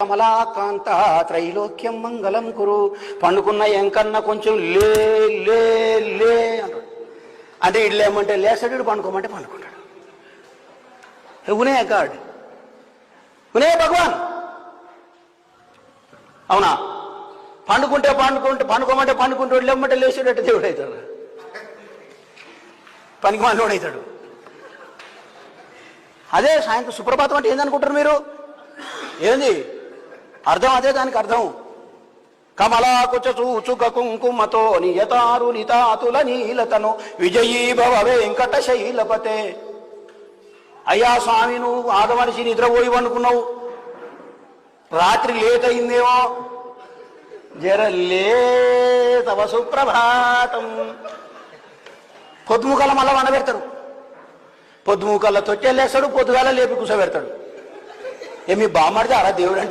కమలాకాంత త్రైలోక్యం మంగళం కురు. పండుకున్న ఎంకన్నా కొంచెం లే లే లే అంటాడు. అంటే ఇటు లేమంటే లేస్తాడు, ఇటు పండుకోమంటే పండుకుంటాడు. ఉనే గాడ్, ఉనే భగవాన్. అవునా? పండుకోమంటే పండుకుంటాడు, లేమంటే లేచేటట్టు దేవుడు అవుతాడు, పనికి మనోడు అవుతాడు. అదే సాయంత్రం సుప్రభాతం అంటే ఏందనుకుంటారు మీరు? ఏంది అర్థం? అదే దానికి అర్థం. కమలాకుచ చూచుక కుంకుమతో నియతారు నితాతుల నీలతను విజయీ భవ వెంకట శైలపతే. అయ్యా స్వామి, నువ్వు ఆదమనిషి నిద్రపోయి వండుకున్నావు, రాత్రి లేట్ అయిందేమో, జరలే తవ సుప్రభాతం. పొద్దుముకల మళ్ళా వండబెడతాడు, పొద్దుముకల్లో తొట్టెళ్ళేస్తాడు, పొద్దుగాల లేపి కూర్చోబెడతాడు. ఏమి బామ్మడితే అలా దేవుడు అంటే